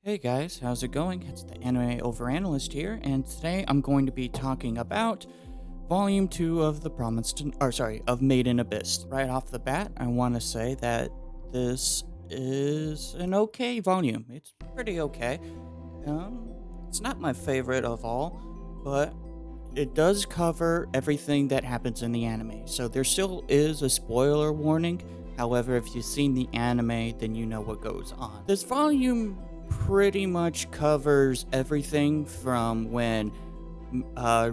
Hey guys, how's it going? It's the Anime Overanalyst here, and today I'm going to be talking about Volume 2 of the of Made in Abyss. Right off the bat, I want to say that this is an okay volume. It's pretty okay. It's not my favorite of all, but it does cover everything that happens in the anime. So there still is a spoiler warning. However, if you've seen the anime, then you know what goes on. This volume pretty much covers everything from when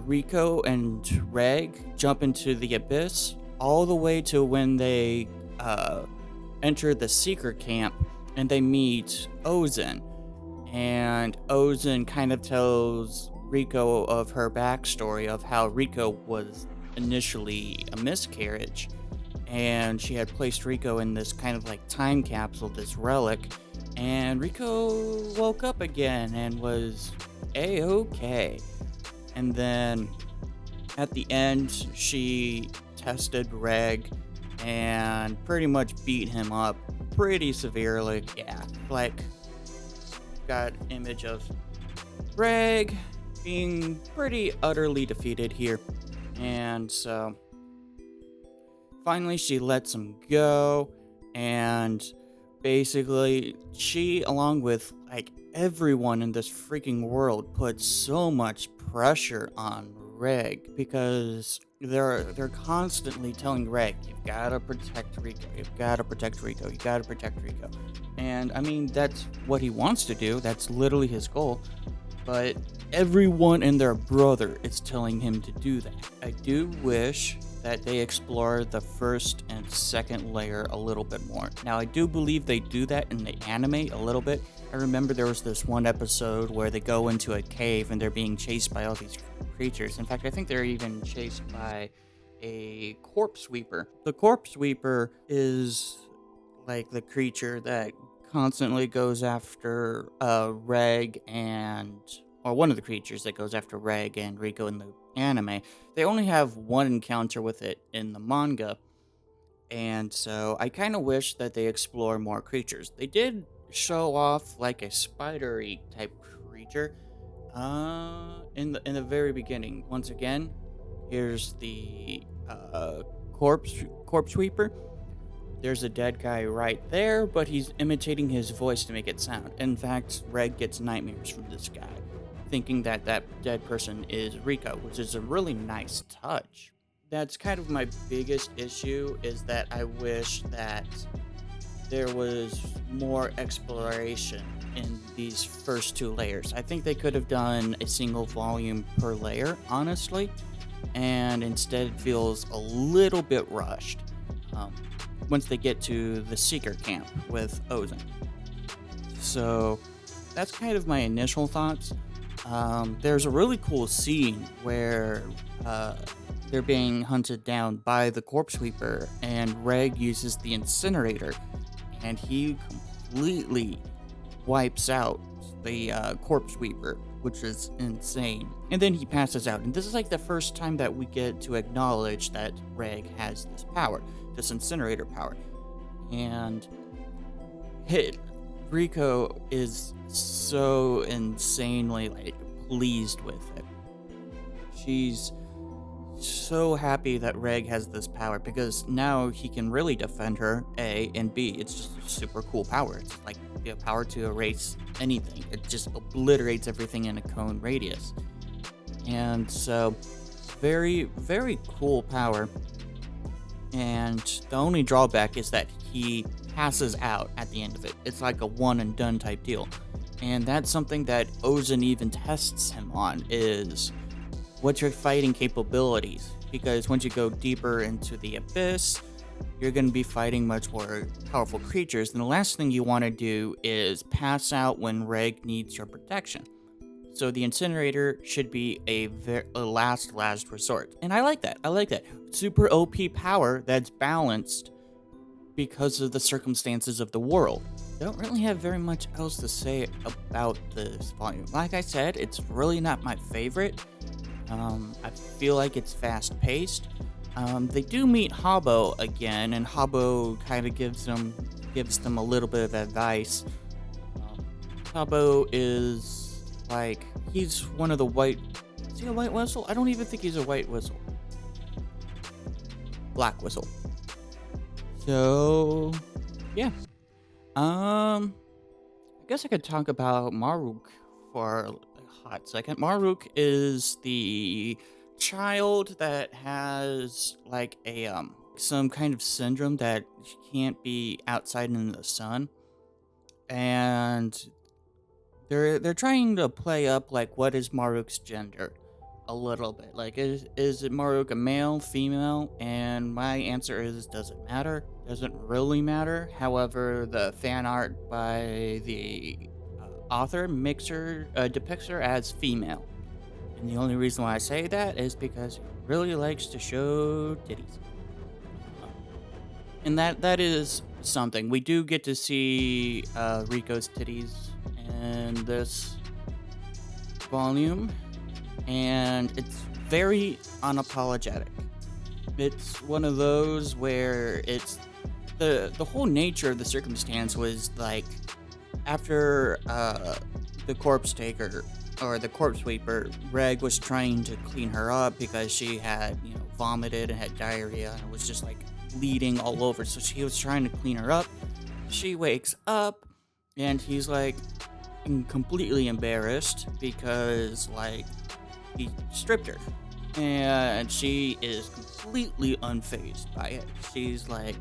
Rico and Reg jump into the abyss, all the way to when they enter the seeker camp and they meet Ozen. And Ozen kind of tells Rico of her backstory of how Rico was initially a miscarriage, and she had placed Rico in this kind of like time capsule, this relic, and Rico woke up again and was a-okay. And then at the end, she tested Reg and pretty much beat him up pretty severely. Yeah, like, got an image of Reg being pretty utterly defeated here. And so finally she lets him go, and basically she, along with like everyone in this freaking world, put so much pressure on Reg because they're constantly telling Reg, you've gotta protect Rico, you've gotta protect Rico, you gotta protect Rico. And I mean, that's what he wants to do, that's literally his goal, but everyone and their brother is telling him to do that. I do wish that they explore the first and second layer a little bit more. Now, I do believe they do that in the anime a little bit. I remember there was this one episode where they go into a cave and they're being chased by all these creatures. In fact, I think they're even chased by a corpse sweeper. The corpse sweeper is like the creature that constantly goes after Reg or one of the creatures that goes after Reg and Rico in the anime. They only have one encounter with it in the manga, and so I kind of wish that they explore more creatures. They did show off like a spidery type creature in the very beginning. Once again, here's the corpse sweeper. There's a dead guy right there, but he's imitating his voice to make it sound. In fact, Reg gets nightmares from this guy, thinking that that dead person is Rico, which is a really nice touch. That's kind of my biggest issue, is that I wish that there was more exploration in these first two layers. I think they could have done a single volume per layer, honestly, and instead it feels a little bit rushed once they get to the Seeker camp with Ozen. So that's kind of my initial thoughts. There's a really cool scene where they're being hunted down by the corpse sweeper, and Reg uses the incinerator, and he completely wipes out the corpse sweeper, which is insane. And then he passes out, and this is like the first time that we get to acknowledge that Reg has this power, this incinerator power. And Rico is so insanely like pleased with it. She's so happy that Reg has this power because now he can really defend her, A, and B, it's just a super cool power. It's like the power to erase anything. It just obliterates everything in a cone radius. And so, very, very cool power. And the only drawback is that he passes out at the end of it. It's like a one and done type deal. And that's something that Ozen even tests him on, is what's your fighting capabilities? Because once you go deeper into the abyss, you're going to be fighting much more powerful creatures, and the last thing you want to do is pass out when Reg needs your protection. So the incinerator should be a last resort. And I like that. Super OP power that's balanced because of the circumstances of the world. Don't really have very much else to say about this volume. Like I said, it's really not my favorite. I feel like it's fast-paced. They do meet Habbo again, and Habbo kind of gives them a little bit of advice. Tabo is like, he's one of the white. Is he a white whistle? I don't even think he's a white whistle. Black whistle. So, yeah. I guess I could talk about Maruk for a hot second. Maruk is the child that has like a some kind of syndrome that she can't be outside in the sun, and they're trying to play up like what is Maruk's gender a little bit. Like is it Maruk a male, female? And my answer is doesn't matter. Doesn't really matter. However, the fan art by the author makes her depicts her as female. And the only reason why I say that is because he really likes to show titties. And that is something. We do get to see Rico's titties in this volume, and it's very unapologetic. It's one of those where it's the whole nature of the circumstance was like after the corpse taker or the corpse sweeper, Reg was trying to clean her up because she had, vomited and had diarrhea and it was just like bleeding all over. So she was trying to clean her up. She wakes up and he's like completely embarrassed because like he stripped her. And she is completely unfazed by it. She's like,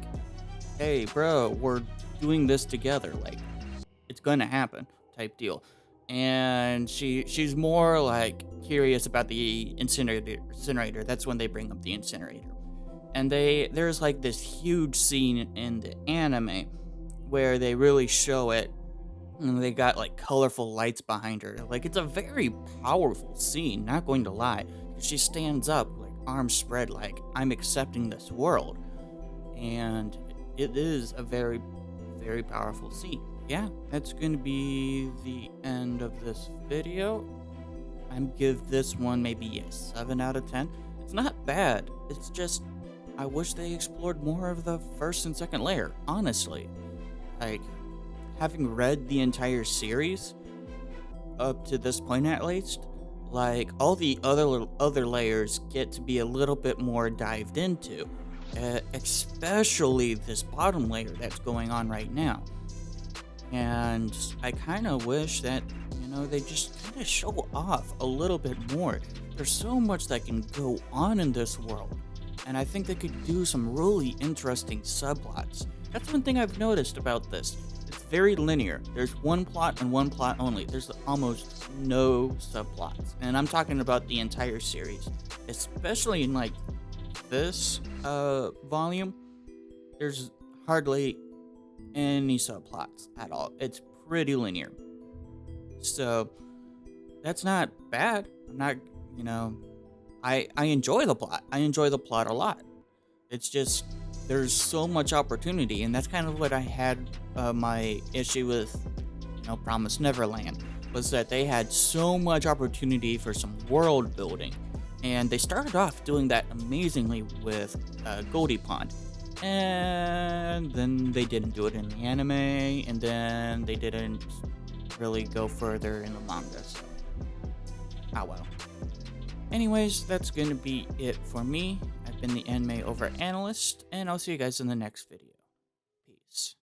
hey, bro, we're doing this together. Like, it's gonna happen type deal. And she's more like curious about the incinerator. That's when they bring up the incinerator. And there's like this huge scene in the anime where they really show it. And they got like colorful lights behind her. Like, it's a very powerful scene, not going to lie. She stands up, like arms spread, like I'm accepting this world. And it is a very, very powerful scene. Yeah, that's going to be the end of this video. I'm give this one maybe a 7 out of 10. It's not bad. It's just, I wish they explored more of the first and second layer, honestly. Like, having read the entire series, up to this point at least, like, all the other layers get to be a little bit more dived into. Especially this bottom layer that's going on right now. And I kind of wish that, they just kind of show off a little bit more. There's so much that can go on in this world. And I think they could do some really interesting subplots. That's one thing I've noticed about this. It's very linear. There's one plot and one plot only. There's almost no subplots. And I'm talking about the entire series. Especially in like this volume, there's hardly any subplots at all. It's pretty linear. So that's not bad. I'm not, I enjoy the plot. I enjoy the plot a lot. It's just there's so much opportunity, and that's kind of what I had my issue with, Promised Neverland, was that they had so much opportunity for some world building. And they started off doing that amazingly with Goldie Pond. And then they didn't do it in the anime, and then they didn't really go further in the manga, so ah well. Anyways, that's going to be it for me. I've been the Anime Over Analyst, and I'll see you guys in the next video. Peace.